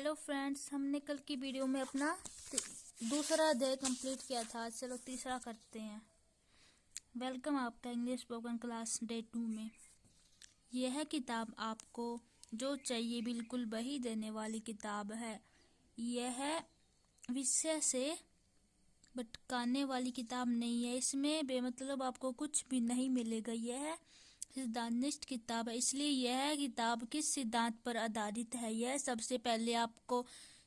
Hello friends, हमने कल की वीडियो में अपना दूसरा अध्याय कंप्लीट किया था। चलो तीसरा करते हैं। वेलकम आपका इंग्लिश स्पोकन क्लास डे 2 में। यह किताब आपको जो चाहिए बिल्कुल वही देने वाली किताब है। यह विषय से भटकाने वाली किताब नहीं है। इसमें बेमतलब आपको कुछ भी नहीं मिलेगा। यह सिद्धांतनिष्ठ किताब है। इसलिए यह किताब किस सिद्धांत पर आधारित है, यह सबसे पहले आपको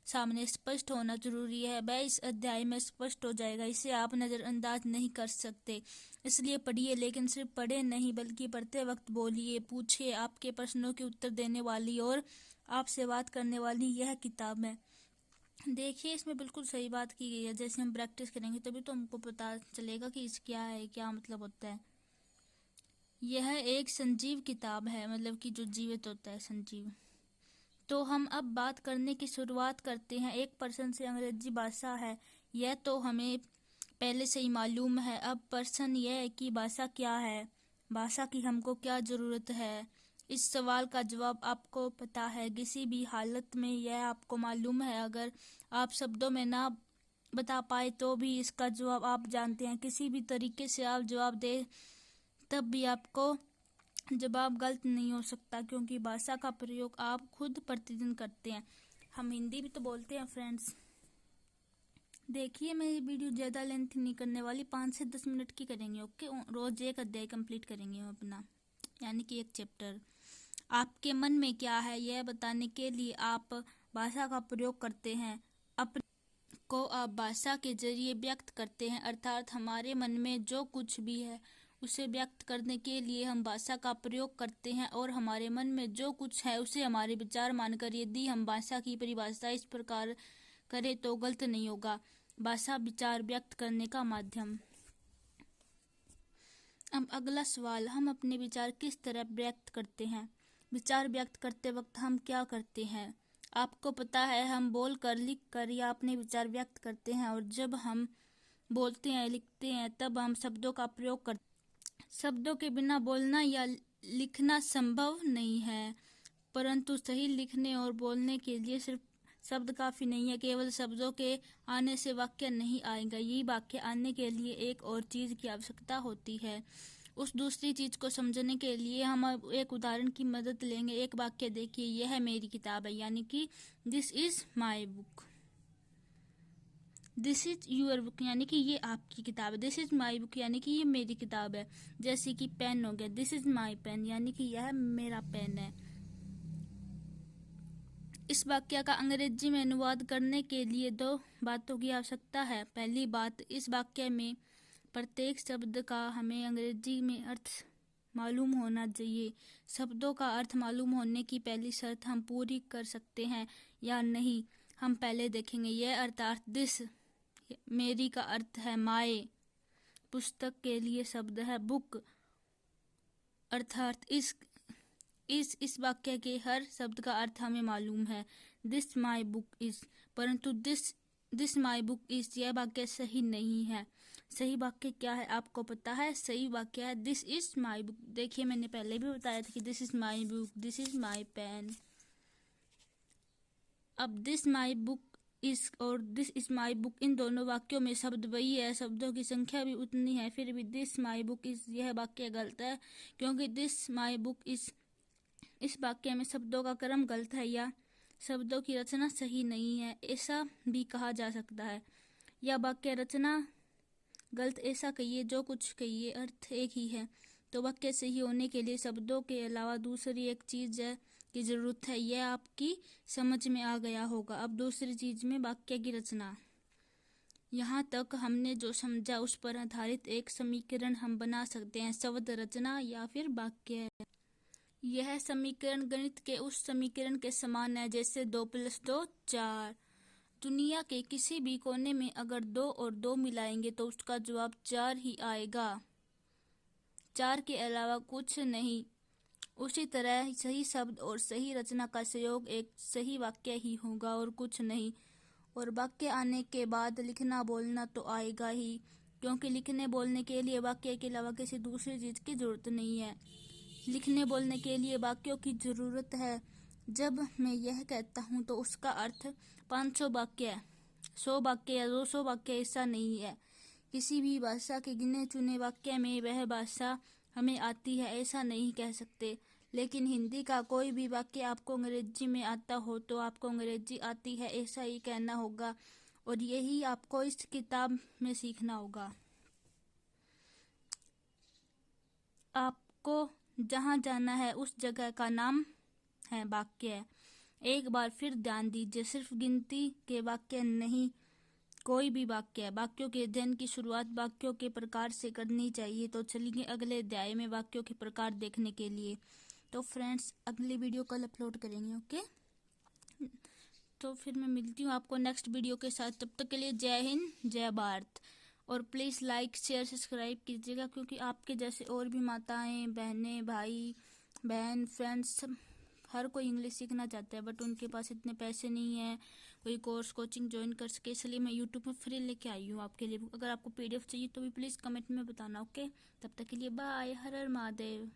सामने स्पष्ट होना जरूरी है। वह इस अध्याय में स्पष्ट हो जाएगा। इसे आप नज़रअंदाज नहीं कर सकते। इसलिए पढ़िए, लेकिन सिर्फ पढ़े नहीं बल्कि पढ़ते वक्त बोलिए, पूछिए। आपके प्रश्नों के उत्तर देने वाली और आपसे बात करने वाली यह किताब है। देखिए, इसमें बिल्कुल सही बात की गई है। जैसे हम प्रैक्टिस करेंगे तभी तो हमको पता चलेगा कि इस क्या है, क्या मतलब होता है। यह एक संजीव किताब है, मतलब कि जो जीवित होता है, संजीव। तो हम अब बात करने की शुरुआत करते हैं। एक प्रश्न से अंग्रेजी भाषा है, यह तो हमें पहले से ही मालूम है। अब प्रश्न यह है कि भाषा क्या है, भाषा की हमको क्या ज़रूरत है। इस सवाल का जवाब आपको पता है। किसी भी हालत में यह आपको मालूम है। अगर आप शब्दों में ना बता पाए तो भी इसका जवाब आप जानते हैं। किसी भी तरीके से आप जवाब दे तब भी आपको जवाब गलत नहीं हो सकता, क्योंकि भाषा का प्रयोग आप खुद प्रतिदिन करते हैं। हम हिंदी भी तो बोलते हैं फ्रेंड्स। देखिए, मैं ये वीडियो ज़्यादा लेंथ नहीं करने वाली, 5 से 10 मिनट की करेंगे। ओके, रोज एक अध्याय कंप्लीट करेंगे हम अपना, यानी कि एक चैप्टर। आपके मन में क्या है यह बताने के लिए आप भाषा का प्रयोग करते हैं। अपने को आप भाषा के जरिए व्यक्त करते हैं, अर्थात हमारे मन में जो कुछ भी है उसे व्यक्त करने के लिए हम भाषा का प्रयोग करते हैं। और हमारे मन में जो कुछ है उसे हमारे विचार मानकर यदि हम भाषा की परिभाषा इस प्रकार करें तो गलत नहीं होगा। भाषा विचार व्यक्त करने का माध्यम। अब अगला सवाल, हम अपने विचार किस तरह व्यक्त करते हैं। विचार व्यक्त करते वक्त हम क्या करते हैं? आपको पता है, हम बोल कर, लिख कर या अपने विचार व्यक्त करते हैं। और जब हम बोलते हैं, लिखते हैं, तब हम शब्दों का प्रयोग करते हैं। शब्दों के बिना बोलना या लिखना संभव नहीं है, परंतु सही लिखने और बोलने के लिए सिर्फ शब्द काफ़ी नहीं है। केवल शब्दों के आने से वाक्य नहीं आएगा। यही वाक्य आने के लिए एक और चीज़ की आवश्यकता होती है। उस दूसरी चीज़ को समझने के लिए हम अब एक उदाहरण की मदद लेंगे। एक वाक्य देखिए, यह मेरी किताब है, यानी कि this is my book. This is your book, यानी कि ये आपकी किताब है। दिस इज माई बुक, यानी कि ये मेरी किताब है। जैसे कि पेन हो गया, दिस इज माई पेन, यानी कि यह मेरा पेन है। इस वाक्य का अंग्रेजी में अनुवाद करने के लिए 2 बातों की आवश्यकता है। पहली बात, इस वाक्य में प्रत्येक शब्द का हमें अंग्रेजी में अर्थ मालूम होना चाहिए। शब्दों का अर्थ मालूम होने की पहली शर्त हम पूरी कर सकते हैं या नहीं, हम पहले देखेंगे। यह अर्थात दिस, मेरी का अर्थ है माय। पुस्तक के लिए शब्द है बुक, अर्थात इस वाक्य के हर शब्द का अर्थ हमें मालूम है। दिस माय बुक इज, परंतु दिस माय बुक इज यह वाक्य सही नहीं है। सही वाक्य क्या है आपको पता है? सही वाक्य है दिस इज माय बुक। देखिए, मैंने पहले भी बताया था कि this is my book, this is my pen. अब दिस माय बुक इस और दिस इज माई बुक, इन दोनों वाक्यों में शब्द वही है, शब्दों की संख्या भी उतनी है। फिर भी दिस माई बुक इज यह वाक्य गलत है, क्योंकि दिस माई बुक इज इस वाक्य में शब्दों का क्रम गलत है या शब्दों की रचना सही नहीं है, ऐसा भी कहा जा सकता है। या वाक्य रचना गलत, ऐसा कहिए, जो कुछ कहिए, अर्थ एक ही है। तो वाक्य सही होने के लिए शब्दों के अलावा दूसरी एक चीज़ की ज़रूरत है। यह आपकी समझ में आ गया होगा। अब दूसरी चीज़ में वाक्य की रचना। यहाँ तक हमने जो समझा उस पर आधारित एक समीकरण हम बना सकते हैं, शब्द रचना या फिर वाक्य। यह समीकरण गणित के उस समीकरण के समान है जैसे 2 + 2 4। दुनिया के किसी भी कोने में अगर 2 और 2 मिलाएंगे तो उसका जवाब 4 ही आएगा, 4 के अलावा कुछ नहीं। उसी तरह सही शब्द और सही रचना का संयोग एक सही वाक्य ही होगा और कुछ नहीं। और वाक्य आने के बाद लिखना बोलना तो आएगा ही, क्योंकि लिखने बोलने के लिए वाक्य के अलावा किसी दूसरी चीज़ की जरूरत नहीं है। लिखने बोलने के लिए वाक्यों की ज़रूरत है। जब मैं यह कहता हूँ तो उसका अर्थ 500 वाक्य है, 100 वाक्य या 200 वाक्य ऐसा नहीं है। किसी भी भाषा के गिने चुने वाक्य में वह भाषा हमें आती है ऐसा नहीं कह सकते। लेकिन हिंदी का कोई भी वाक्य आपको अंग्रेजी में आता हो तो आपको अंग्रेजी आती है ऐसा ही कहना होगा, और यही आपको इस किताब में सीखना होगा। आपको जहाँ जाना है उस जगह का नाम है वाक्य। एक बार फिर ध्यान दीजिए, सिर्फ गिनती के वाक्य नहीं, कोई भी वाक्य। वाक्यों के अध्ययन की शुरुआत वाक्यों के प्रकार से करनी चाहिए। तो चलिए अगले अध्याय में वाक्यों के प्रकार देखने के लिए। तो फ्रेंड्स, अगली वीडियो कल अपलोड करेंगे, ओके। तो फिर मैं मिलती हूँ आपको नेक्स्ट वीडियो के साथ। तब तक के लिए जय हिंद, जय भारत। और प्लीज़ लाइक शेयर सब्सक्राइब कीजिएगा, क्योंकि आपके जैसे और भी माताएं, बहनें, भाई बहन, फ्रेंड्स, हर कोई इंग्लिश सीखना चाहता है, बट उनके पास इतने पैसे नहीं है कोई कोर्स कोचिंग ज्वाइन कर सके। इसलिए मैं यूट्यूब में फ्री लेके आई हूँ आपके लिए। अगर आपको PDF चाहिए तो भी प्लीज़ कमेंट में बताना, ओके। तब तक के लिए बाय, हर हर महादेव।